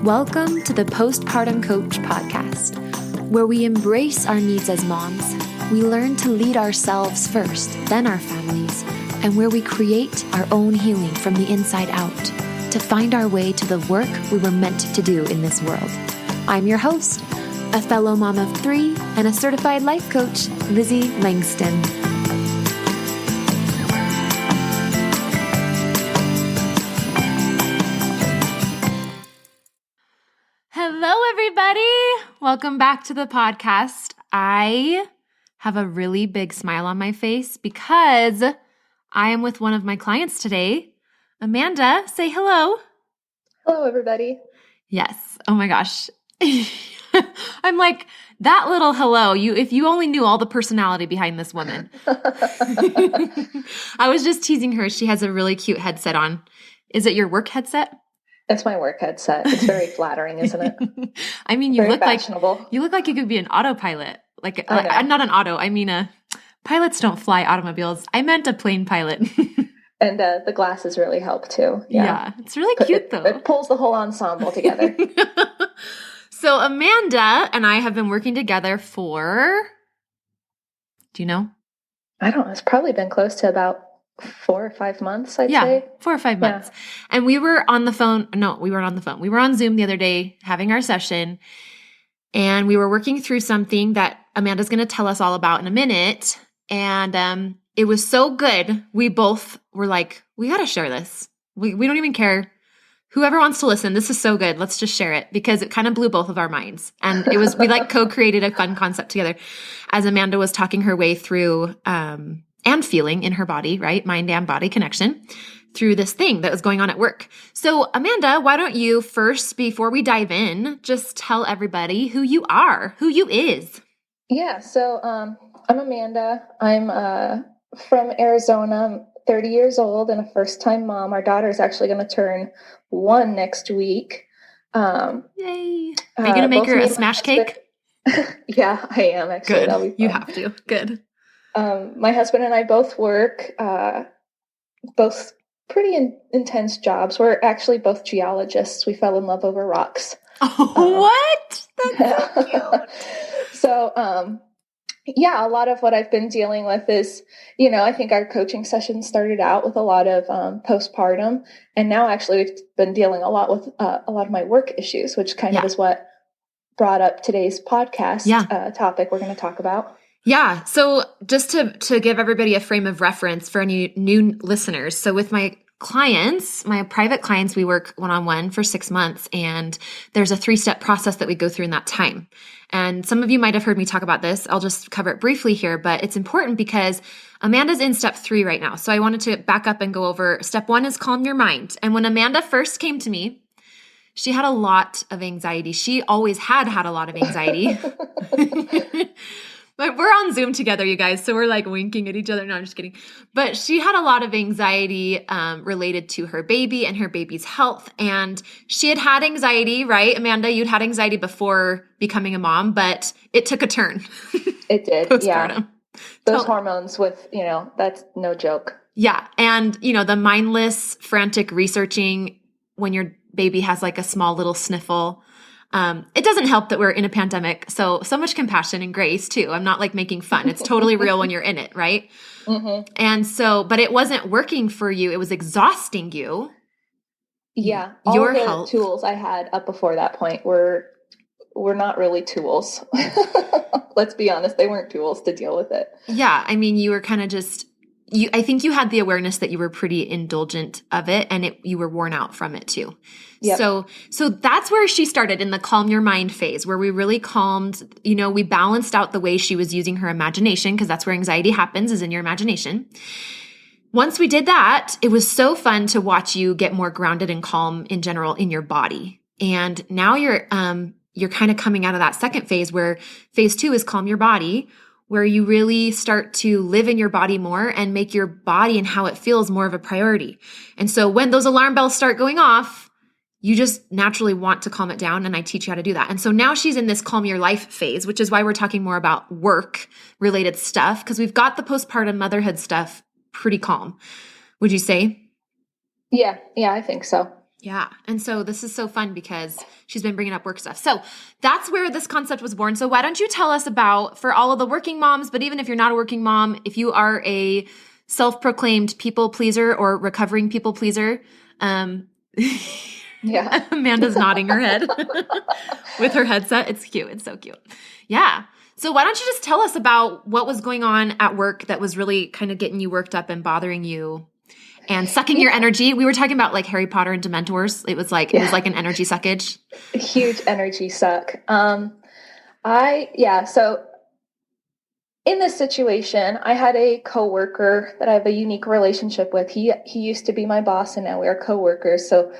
Welcome to the Postpartum Coach podcast, where we embrace our needs as moms, we learn to lead ourselves first, then our families, and where we create our own healing from the inside out to find our way to the work we were meant to do in this world. I'm your host, a fellow mom of 3 and a certified life coach, Lizzie Langston. Hello, everybody. Welcome back to the podcast. I have a really big smile on my face because I am with one of my clients today. Amanda, say hello. Hello, everybody. Yes. Oh my gosh. I'm like, that little hello, if you only knew all the personality behind this woman. I was just teasing her. She has a really cute headset on. Is it your work headset? It's my work headset. It's very flattering, isn't it? I mean, you look like you could be an autopilot. I'm not an auto. I mean, pilots don't fly automobiles. I meant a plane pilot. And the glasses really help too. Yeah, it's really cute though. It pulls the whole ensemble together. So Amanda and I have been working together for, do you know? I don't know. It's probably been close to about 4 or 5 months, I'd say. 4 or 5 months. Yeah. And we were on the phone. No, we weren't on the phone. We were on Zoom the other day having our session, and we were working through something that Amanda's going to tell us all about in a minute. And it was so good. We both were like, we got to share this. We don't even care. Whoever wants to listen, this is so good. Let's just share it, because it kind of blew both of our minds. And it was, we co-created a fun concept together as Amanda was talking her way through, and feeling in her body, right? Mind and body connection through this thing that was going on at work. So Amanda, why don't you first, before we dive in, just tell everybody who you are, who you is. Yeah. So, I'm Amanda. I'm, from Arizona. I'm 30 years old and a first-time mom. Our daughter's actually going to turn 1 next week. Yay. Are you going to make her a smash cake? Yeah, I am actually. Good. You have to. Good. My husband and I both work, both pretty intense jobs. We're actually both geologists. We fell in love over rocks. What? That's so cute. So, yeah, a lot of what I've been dealing with is, I think our coaching session started out with a lot of postpartum, and now actually we've been dealing a lot with a lot of my work issues, which kind of is what brought up today's podcast topic we're going to talk about. Yeah. So just to give everybody a frame of reference for any new listeners. So with my clients, my private clients, we work one-on-one for 6 months, and there's a 3-step process that we go through in that time. And some of you might have heard me talk about this. I'll just cover it briefly here, but it's important because Amanda's in step 3 right now. So I wanted to back up and go over step 1 is calm your mind. And when Amanda first came to me, she had a lot of anxiety. She always had a lot of anxiety. But we're on Zoom together, you guys, so we're winking at each other. No, I'm just kidding. But she had a lot of anxiety related to her baby and her baby's health. And she had anxiety, right? Amanda, you'd had anxiety before becoming a mom, but it took a turn. It did, postpartum. Yeah. Those hormones that's no joke. Yeah. And, the mindless, frantic researching when your baby has a small little sniffle. It doesn't help that we're in a pandemic. So much compassion and grace too. I'm not making fun. It's totally real when you're in it. Right. Mm-hmm. And so, but it wasn't working for you. It was exhausting you. Yeah. All the tools I had up before that point were not really tools. Let's be honest. They weren't tools to deal with it. Yeah. I mean, you were kind of just, I think you had the awareness that you were pretty indulgent of it, and you were worn out from it too. Yep. So that's where she started in the calm your mind phase, where we really calmed, we balanced out the way she was using her imagination, because that's where anxiety happens, is in your imagination. Once we did that, it was so fun to watch you get more grounded and calm in general in your body. And now you're kind of coming out of that second phase, where phase 2 is calm your body, where you really start to live in your body more and make your body and how it feels more of a priority. And so when those alarm bells start going off, you just naturally want to calm it down, and I teach you how to do that. And so now she's in this calm your life phase, which is why we're talking more about work-related stuff, because we've got the postpartum motherhood stuff pretty calm. Would you say? Yeah, I think so. Yeah. And so this is so fun because she's been bringing up work stuff. So that's where this concept was born. So why don't you tell us about, for all of the working moms, but even if you're not a working mom, if you are a self-proclaimed people pleaser or recovering people pleaser, Yeah. Amanda's nodding her head with her headset. It's cute. It's so cute. Yeah. So why don't you just tell us about what was going on at work that was really kind of getting you worked up and bothering you and sucking your energy? We were talking about like Harry Potter and Dementors. It was like an energy suckage. A huge energy suck. So in this situation, I had a coworker that I have a unique relationship with. He used to be my boss, and now we are coworkers. So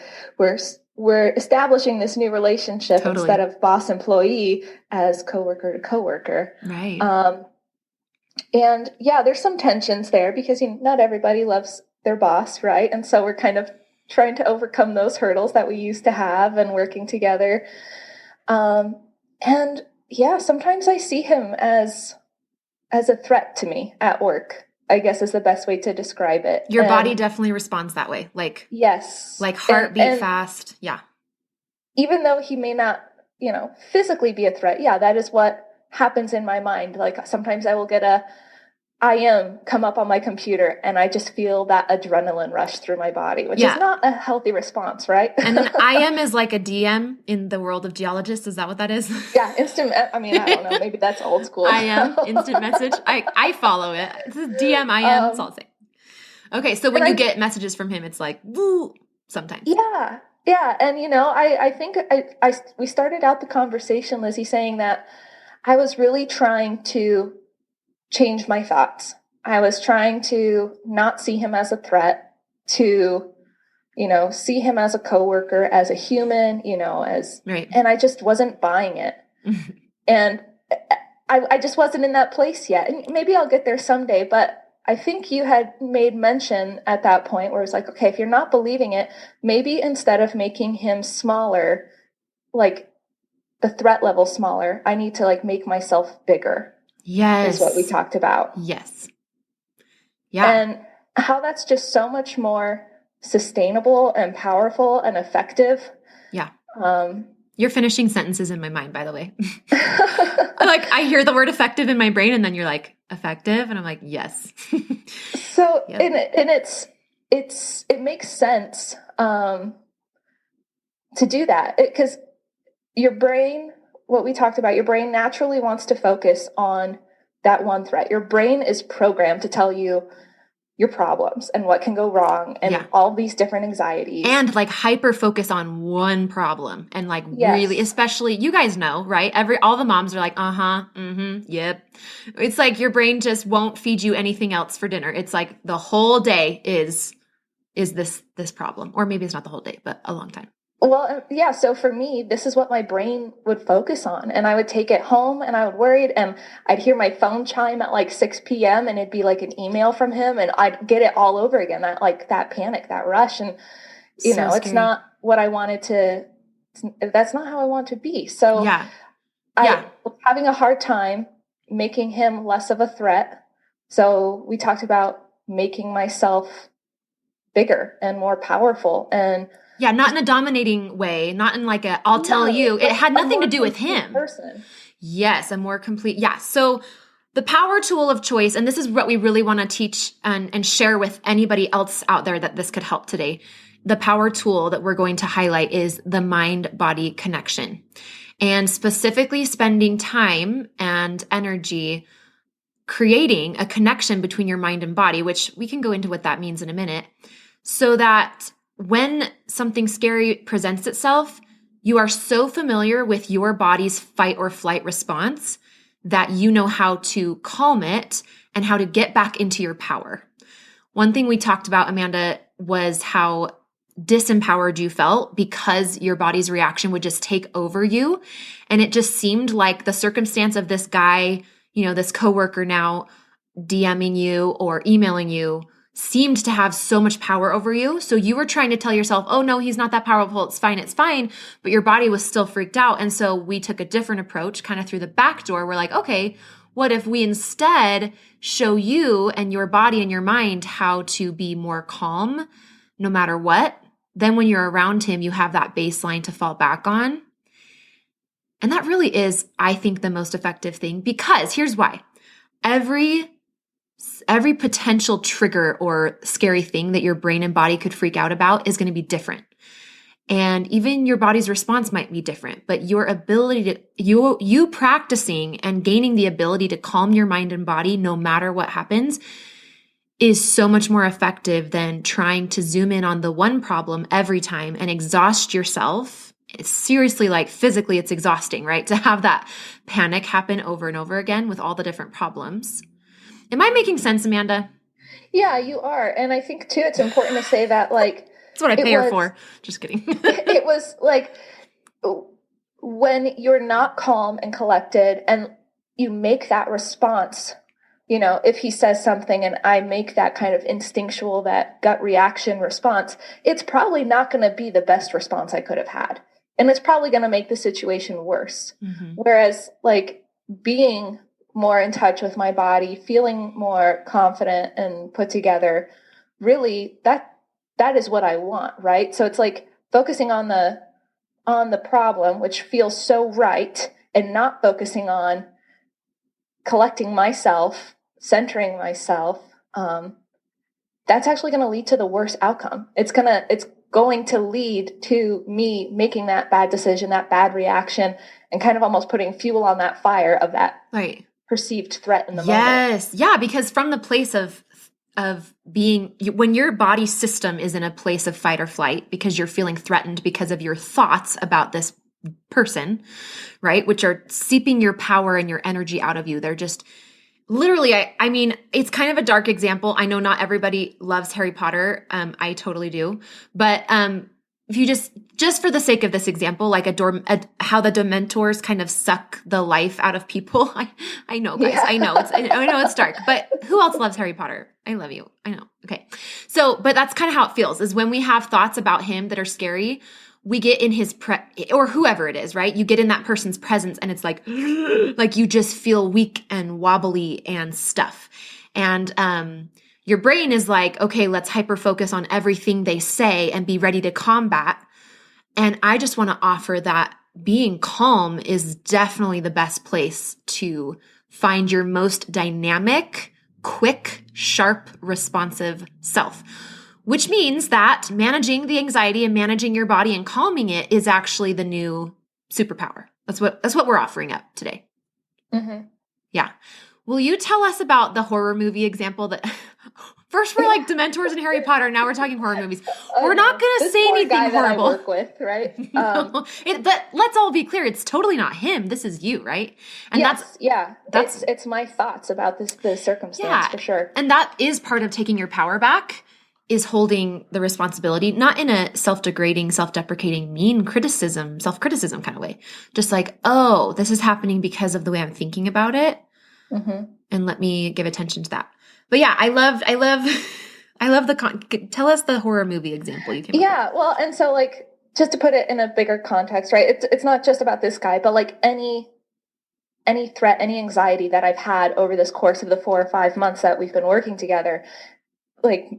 we're establishing this new relationship instead of boss employee as coworker to coworker. Right. And yeah, there's some tensions there because not everybody loves their boss, right? And so we're kind of trying to overcome those hurdles that we used to have and working together. And yeah, sometimes I see him as a threat to me at work, I guess is the best way to describe it. Your body definitely responds that way. Like, yes. Like heartbeat fast. Yeah. Even though he may not, physically be a threat. Yeah, that is what happens in my mind. Like sometimes I will get come up on my computer and I just feel that adrenaline rush through my body, which is not a healthy response, right? And then IM is like a DM in the world of geologists. Is that what that is? Yeah, instant. I don't know. Maybe that's old school. IM, instant message. I follow it. It's DM, IM, it's all the same. Okay, so when you get messages from him, it's like, woo, sometimes. Yeah. Yeah. And, I think we started out the conversation, Lizzie, saying that I was really trying to change my thoughts. I was trying to not see him as a threat, to, see him as a coworker, as a human, right. And I just wasn't buying it. And I just wasn't in that place yet. And maybe I'll get there someday, but I think you had made mention at that point where it's like, okay, if you're not believing it, maybe instead of making him smaller, like the threat level smaller, I need to like make myself bigger. Yes. Is what we talked about. Yes. Yeah. And how that's just so much more sustainable and powerful and effective. Yeah. You're finishing sentences in my mind, by the way. Like I hear the word effective in my brain and then you're like, effective? And I'm like, yes. So, yep. It makes sense to do that because your brain, what we talked about, your brain naturally wants to focus on that one threat. Your brain is programmed to tell you your problems and what can go wrong and all these different anxieties. And like hyper focus on one problem and like really, especially you guys know, right? All the moms are like, yep. It's like your brain just won't feed you anything else for dinner. It's like the whole day is this problem, or maybe it's not the whole day, but a long time. Well, yeah. So for me, this is what my brain would focus on. And I would take it home and I would worry it. And I'd hear my phone chime at like 6 p.m. and it'd be like an email from him. And I'd get it all over again. That panic, that rush. And, it's not what I wanted to, that's not how I want to be. So I was having a hard time making him less of a threat. So we talked about making myself bigger and more powerful and not in a dominating way, not in like I'll tell you. It had nothing to do with him. Person. Yes, a more complete. Yeah. So the power tool of choice, and this is what we really want to teach and share with anybody else out there that this could help today. The power tool that we're going to highlight is the mind-body connection, and specifically spending time and energy creating a connection between your mind and body, which we can go into what that means in a minute, so that when something scary presents itself, you are so familiar with your body's fight or flight response that you know how to calm it and how to get back into your power. One thing we talked about, Amanda, was how disempowered you felt because your body's reaction would just take over you. And it just seemed like the circumstance of this guy, this coworker now DMing you or emailing you seemed to have so much power over you. So you were trying to tell yourself, oh no, he's not that powerful. It's fine. But your body was still freaked out. And so we took a different approach kind of through the back door. We're like, okay, what if we instead show you and your body and your mind how to be more calm no matter what? then when you're around him, you have that baseline to fall back on. And that really is, I think, the most effective thing, because here's why. Every potential trigger or scary thing that your brain and body could freak out about is going to be different. And even your body's response might be different, but your ability to, you practicing and gaining the ability to calm your mind and body no matter what happens is so much more effective than trying to zoom in on the one problem every time and exhaust yourself. It's seriously, like, physically, it's exhausting, right? To have that panic happen over and over again with all the different problems. Am I making sense, Amanda? Yeah, you are. And I think too, it's important to say that, like, that's what I pay her for. Just kidding. It was like, when you're not calm and collected and you make that response, you know, if he says something and I make that kind of instinctual, that gut reaction response, it's probably not going to be the best response I could have had. And it's probably going to make the situation worse. Mm-hmm. Whereas, like, being more in touch with my body, feeling more confident and put together, really, that is what I want, right? So it's like focusing on the problem, which feels so right, and not focusing on collecting myself, centering myself. That's actually going to lead to the worst outcome. It's going to lead to me making that bad decision, that bad reaction, and kind of almost putting fuel on that fire of that perceived threat in the moment. Yes. Yeah. Because from the place of being, when your body system is in a place of fight or flight because you're feeling threatened because of your thoughts about this person, right? Which are seeping your power and your energy out of you. They're just literally, I mean, it's kind of a dark example. I know not everybody loves Harry Potter. I totally do. But if you just for the sake of this example, like how the Dementors kind of suck the life out of people. I know, guys. Yeah. I know it's dark, but who else loves Harry Potter? I love you. I know. Okay. So, but that's kind of how it feels, is when we have thoughts about him that are scary, we get in his or whoever it is, right? You get in that person's presence and it's like you just feel weak and wobbly and stuff. And, your brain is like, okay, let's hyper focus on everything they say and be ready to combat. And I just want to offer that being calm is definitely the best place to find your most dynamic, quick, sharp, responsive self, which means that managing the anxiety and managing your body and calming it is actually the new superpower. That's what we're offering up today. Mm-hmm. Yeah. Will you tell us about the horror movie example that first we're like Dementors and Harry Potter, now we're talking horror movies. We're not going to say anything guy horrible. That I work with, right? No, but let's all be clear. It's totally not him. This is you, right? And it's my thoughts about the circumstance, for sure. And that is part of taking your power back, is holding the responsibility, not in a self-degrading, self-deprecating, mean self-criticism kind of way. Just like, oh, this is happening because of the way I'm thinking about it. Mm-hmm. And let me give attention to that. But yeah, I love tell us the horror movie example you came up with. Well, and so, like, just to put it in a bigger context, right? It's not just about this guy, but like any threat, any anxiety that I've had over this course of the 4 or 5 months that we've been working together, like,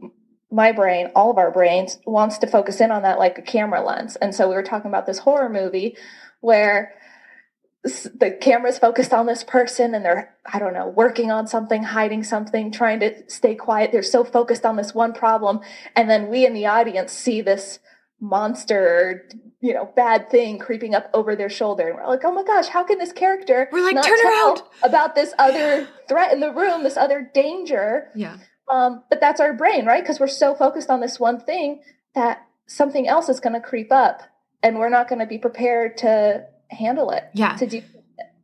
my brain, all of our brains, wants to focus in on that like a camera lens. And so we were talking about this horror movie where the camera's focused on this person and they're, I don't know, working on something, hiding something, trying to stay quiet. They're so focused on this one problem. And then we in the audience see this monster, bad thing creeping up over their shoulder. And we're like, oh my gosh, how can this character not turn around about this other threat in the room, this other danger? Yeah. But that's our brain, right? Because we're so focused on this one thing that something else is going to creep up and we're not going to be prepared to handle it. Yeah. To do it.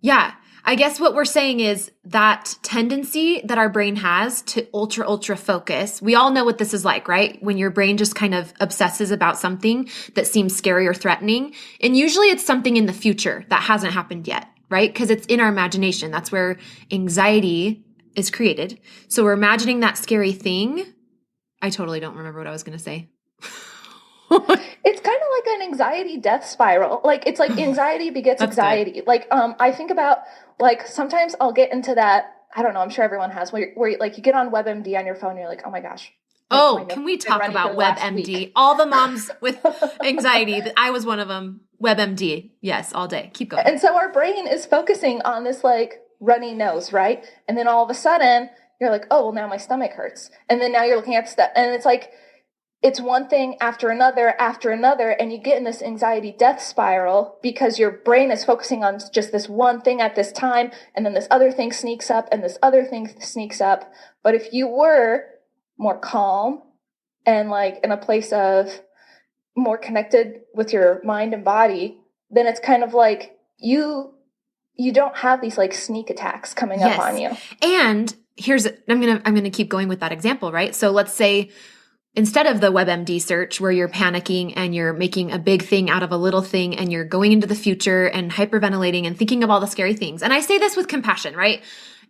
Yeah. I guess what we're saying is that tendency that our brain has to ultra focus. We all know what this is like, right? When your brain just kind of obsesses about something that seems scary or threatening. And usually it's something in the future that hasn't happened yet, right? Because it's in our imagination. That's where anxiety is created. So we're imagining that scary thing. I totally don't remember what I was going to say. It's kind of like an anxiety death spiral. Like, it's like anxiety begets anxiety. Good. Like, I think about, like, sometimes I'll get into that, I don't know, I'm sure everyone has, where like you get on WebMD on your phone and you're like, oh my gosh, Oh, can we talk about WebMD? All the moms with anxiety. I was one of them. WebMD. Yes, all day. Keep going. And so our brain is focusing on this like runny nose, right? And then all of a sudden you're like, oh, well, now my stomach hurts. And then now you're looking at stuff, and it's like, it's one thing after another, and you get in this anxiety death spiral because your brain is focusing on just this one thing at this time, and then this other thing sneaks up, and this other thing sneaks up. But if you were more calm and like in a place of more connected with your mind and body, then it's kind of like you don't have these like sneak attacks coming up on you. And I'm gonna keep going with that example, right? So let's say, instead of the WebMD search where you're panicking and you're making a big thing out of a little thing and you're going into the future and hyperventilating and thinking of all the scary things. And I say this with compassion, right?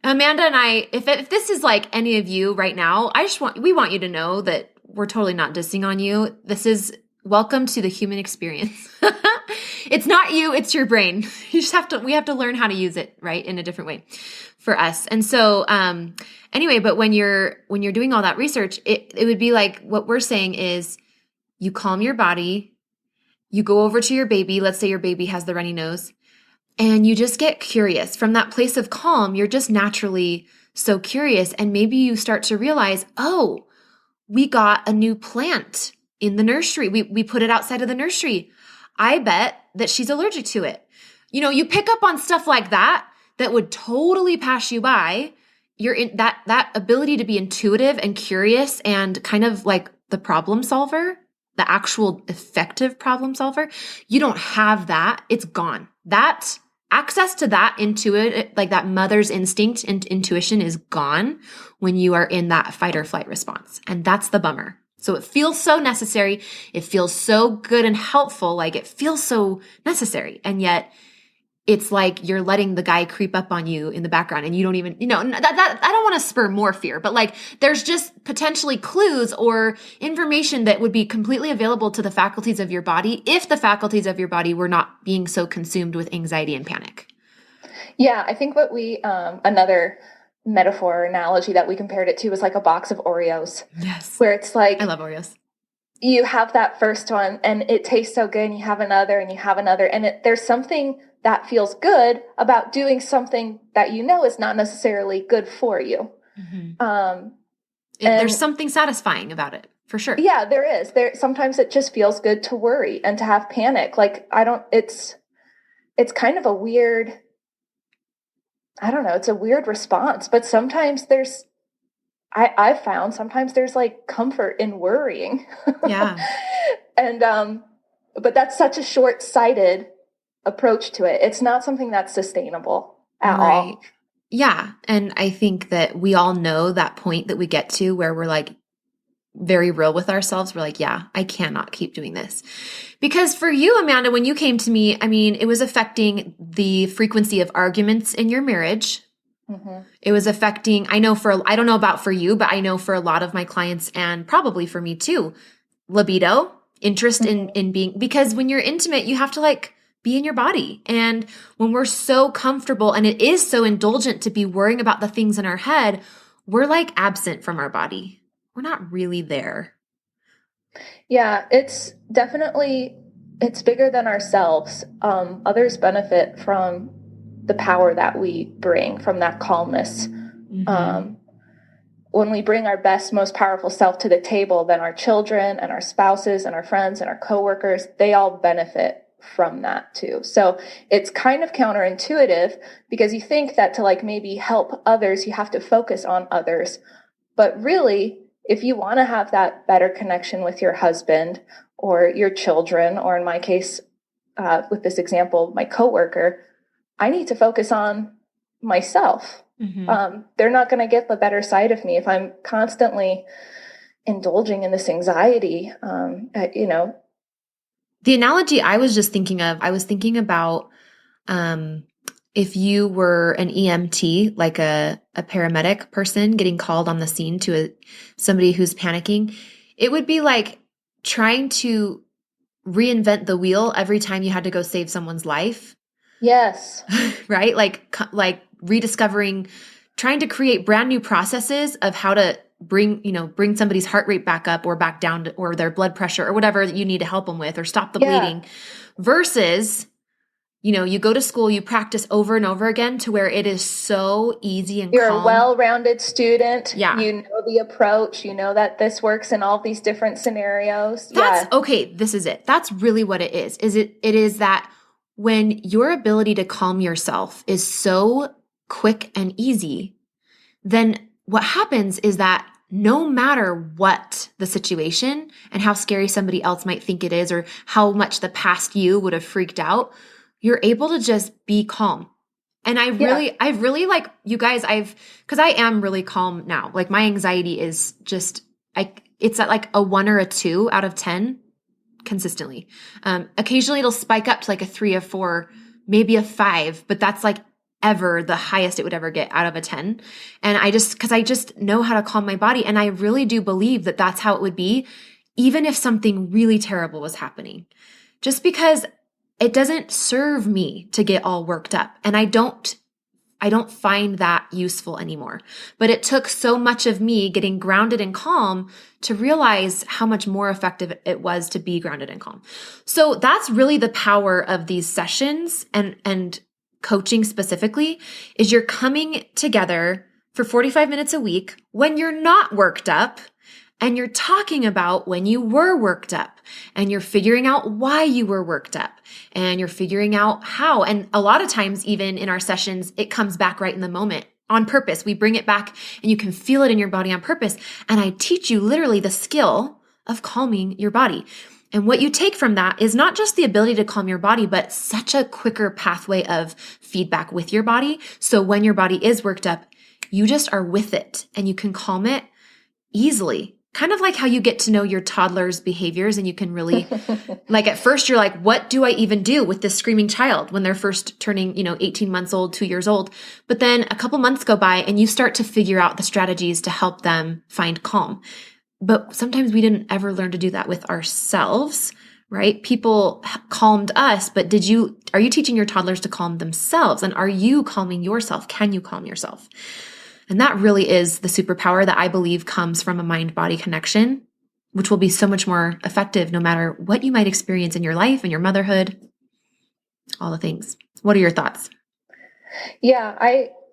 Amanda and I, if this is like any of you right now, we want you to know that we're totally not dissing on you. This is welcome to the human experience. It's not you, it's your brain. We have to learn how to use it, right? In a different way for us. And so, anyway, but when you're doing all that research, it would be like, what we're saying is you calm your body, you go over to your baby. Let's say your baby has the runny nose, and you just get curious. From that place of calm, you're just naturally so curious. And maybe you start to realize, oh, we got a new plant in the nursery. We put it outside of the nursery. I bet that she's allergic to it. You pick up on stuff like that would totally pass you by. You're in that ability to be intuitive and curious and kind of like the problem solver, the actual effective problem solver. You don't have that. It's gone. That access to that like that mother's instinct and intuition is gone when you are in that fight or flight response. And that's the bummer. So it feels so necessary. It feels so good and helpful. Like it feels so necessary. And yet it's like you're letting the guy creep up on you in the background and you don't even, that I don't want to spur more fear, but like there's just potentially clues or information that would be completely available to the faculties of your body if the faculties of your body were not being so consumed with anxiety and panic. Yeah, I think what another metaphor or analogy that we compared it to was like a box of Oreos. Yes. Where it's like, I love Oreos. You have that first one and it tastes so good, and you have another and you have another. And there's something that feels good about doing something that is not necessarily good for you. Mm-hmm. There's something satisfying about it, for sure. Yeah, there is. Sometimes it just feels good to worry and to have panic. Like, it's kind of a weird, I don't know, it's a weird response, but sometimes I've found sometimes there's like comfort in worrying. Yeah. And, but that's such a short-sighted approach to it. It's not something that's sustainable at all. Yeah. And I think that we all know that point that we get to where we're like very real with ourselves. We're like, yeah, I cannot keep doing this. Because for you, Amanda, when you came to me, I mean, it was affecting the frequency of arguments in your marriage. Mm-hmm. It was affecting, I don't know about for you, but I know for a lot of my clients and probably for me too, libido, interest mm-hmm. in being, because when you're intimate, you have to like be in your body. And when we're so comfortable and it is so indulgent to be worrying about the things in our head, we're like absent from our body. We're not really there. Yeah, it's bigger than ourselves. Others benefit from the power that we bring, from that calmness. Mm-hmm. When we bring our best, most powerful self to the table, then our children and our spouses and our friends and our coworkers, they all benefit from that too. So it's kind of counterintuitive because you think that to like maybe help others, you have to focus on others. But really, if you want to have that better connection with your husband or your children, or in my case, with this example, my coworker, I need to focus on myself. Mm-hmm. They're not going to get the better side of me if I'm constantly indulging in this anxiety. The analogy I was just thinking of, I was thinking about if you were an EMT, like a paramedic person getting called on the scene to somebody who's panicking, it would be like trying to reinvent the wheel every time you had to go save someone's life. Yes. Right? Like rediscovering, trying to create brand new processes of how to bring somebody's heart rate back up or back down or their blood pressure or whatever that you need to help them with or stop the bleeding versus, you go to school, you practice over and over again to where it is so easy and You're calm. a well-rounded student. Yeah. You know the approach. You know that this works in all these different scenarios. Okay. This is it. That's really what it is. It is that when your ability to calm yourself is so quick and easy, then what happens is that no matter what the situation and how scary somebody else might think it is or how much the past you would have freaked out, you're able to just be calm. And I've really like you guys, because I am really calm now. Like my anxiety is just, it's at like a 1 or a 2 out of 10 consistently. Occasionally it'll spike up to like a 3 or 4, maybe a 5, but that's like ever the highest it would ever get out of a 10. And because I just know how to calm my body. And I really do believe that that's how it would be, even if something really terrible was happening, just because it doesn't serve me to get all worked up. And I don't find that useful anymore. But it took so much of me getting grounded and calm to realize how much more effective it was to be grounded and calm. So that's really the power of these sessions and coaching specifically, is you're coming together for 45 minutes a week when you're not worked up, and you're talking about when you were worked up, and you're figuring out why you were worked up, and you're figuring out how. And a lot of times, even in our sessions, it comes back right in the moment on purpose. We bring it back and you can feel it in your body on purpose. And I teach you literally the skill of calming your body. And what you take from that is not just the ability to calm your body, but such a quicker pathway of feedback with your body. So when your body is worked up, you just are with it and you can calm it easily. Kind of like how you get to know your toddler's behaviors and you can really, like at first you're like, what do I even do with this screaming child when they're first turning, 18 months old, 2 years old. But then a couple months go by and you start to figure out the strategies to help them find calm. But sometimes we didn't ever learn to do that with ourselves, right? People calmed us, but are you teaching your toddlers to calm themselves? And are you calming yourself? Can you calm yourself? And that really is the superpower that I believe comes from a mind-body connection, which will be so much more effective no matter what you might experience in your life and your motherhood, all the things. What are your thoughts? Yeah,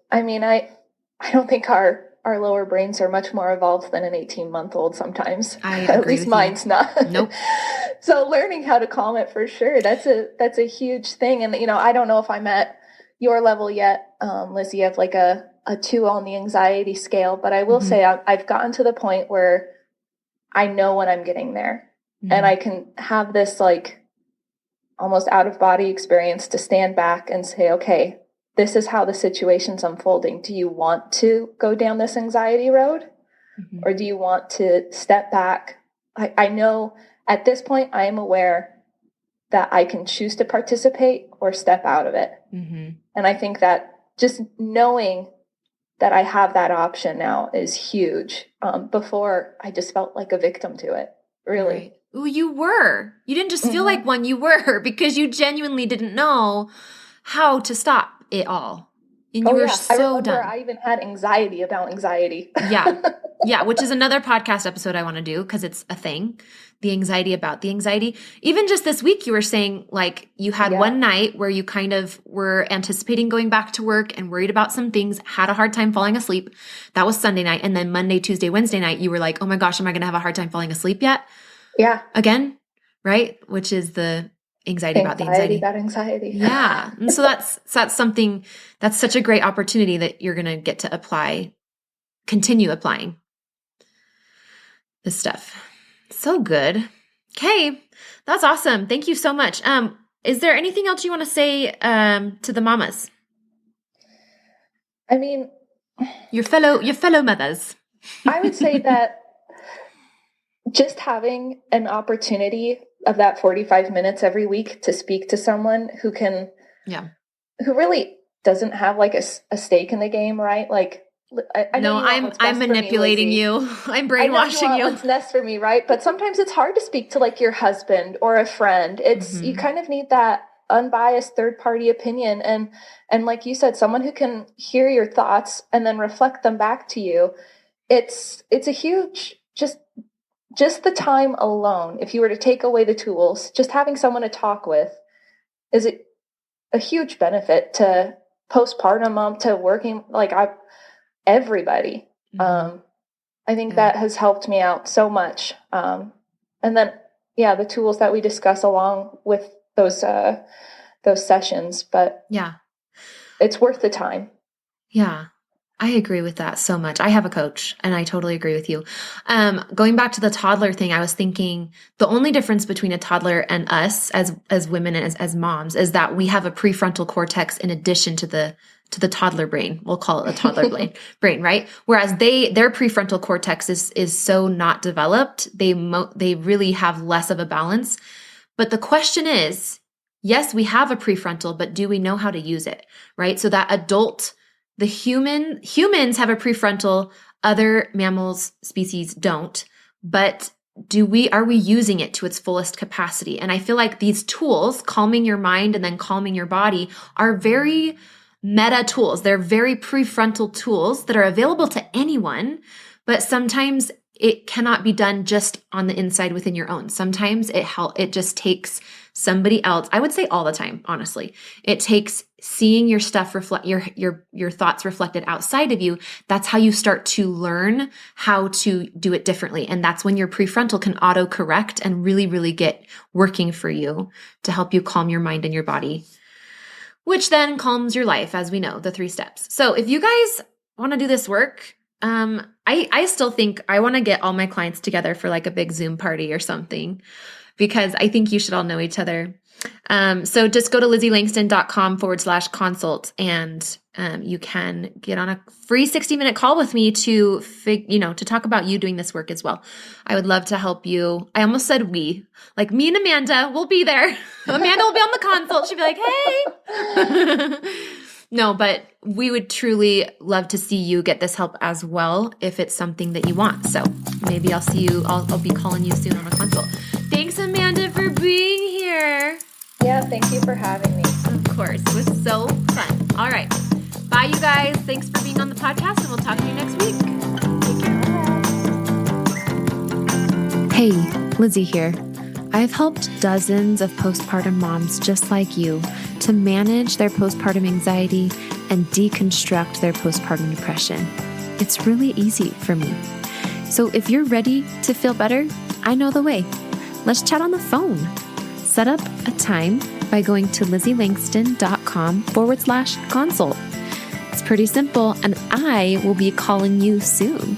I mean, I don't think our lower brains are much more evolved than an 18-month-old sometimes. I agree At least with mine's you. not. Nope. So learning how to calm it for sure, that's a huge thing. And, I don't know if I'm at your level yet, Lizzie, of like a 2 on the anxiety scale, but I will say I've gotten to the point where I know when I'm getting there and I can have this like almost out of body experience to stand back and say, okay, this is how the situation's unfolding. Do you want to go down this anxiety road or do you want to step back? I know at this point I am aware that I can choose to participate or step out of it. And I think that just knowing that I have that option now is huge. Before I just felt like a victim to it, really. Right. Ooh, you were. You didn't just feel like one, you were, because you genuinely didn't know how to stop it all. And you were so done. I even had anxiety about anxiety. Yeah, which is another podcast episode I want to do because it's a thing. The anxiety about the anxiety. Even just this week, you were saying like you had one night where you kind of were anticipating going back to work and worried about some things, had a hard time falling asleep. That was Sunday night. And then Monday, Tuesday, Wednesday night, you were like, oh my gosh, am I going to have a hard time falling asleep yet? Yeah. Again, right? Which is the anxiety about the anxiety. About anxiety. Yeah. And so that's something, that's such a great opportunity that you're going to get to continue applying this stuff. So good. Okay. That's awesome. Thank you so much. Is there anything else you want to say to the mamas? I mean, your fellow mothers. I would say that just having an opportunity of that 45 minutes every week to speak to someone who really doesn't have like a stake in the game, right? Like, I know I'm manipulating you. I'm brainwashing you. What's best for me, right? But sometimes it's hard to speak to like your husband or a friend. It's you kind of need that unbiased third party opinion, and like you said, someone who can hear your thoughts and then reflect them back to you. it's a huge, just the time alone, if you were to take away the tools, just having someone to talk with is a huge benefit to postpartum mom, to working, like everybody. I think that has helped me out so much. And then, the tools that we discuss along with those sessions, but it's worth the time. Yeah. I agree with that so much. I have a coach and I totally agree with you. Going back to the toddler thing, I was thinking the only difference between a toddler and us as women and as moms is that we have a prefrontal cortex in addition to the toddler brain. We'll call it the toddler brain, right? Whereas their prefrontal cortex is so not developed. They really have less of a balance. But the question is, yes, we have a prefrontal, but do we know how to use it, right? So that humans have a prefrontal, other mammals species don't, but are we using it to its fullest capacity? And I feel like these tools, calming your mind and then calming your body, are very meta tools. They're very prefrontal tools that are available to anyone, but sometimes it cannot be done just on the inside within your own. Sometimes it just takes somebody else. I would say all the time, honestly. It takes seeing your stuff reflect your thoughts reflected outside of you. That's how you start to learn how to do it differently. And that's when your prefrontal can auto-correct and really, really get working for you to help you calm your mind and your body, which then calms your life, as we know, the 3 steps. So if you guys want to do this work, I still think I want to get all my clients together for like a big Zoom party or something, because I think you should all know each other. So just go to LizzieLangston.com/consult and you can get on a free 60-minute call with me to talk about you doing this work as well. I would love to help you. I almost said me and Amanda will be there. Amanda will be on the consult. She'll be like, hey. No, but we would truly love to see you get this help as well if it's something that you want. So maybe I'll see you. I'll be calling you soon on a consult. Thanks, Amanda, for being here. Yeah, thank you for having me. Of course. It was so fun. All right. Bye, you guys. Thanks for being on the podcast, and we'll talk to you next week. Take care. Hey, Lizzie here. I've helped dozens of postpartum moms just like you to manage their postpartum anxiety and deconstruct their postpartum depression. It's really easy for me. So if you're ready to feel better, I know the way. Let's chat on the phone. Set up a time by going to LizzieLangston.com/consult. It's pretty simple, and I will be calling you soon.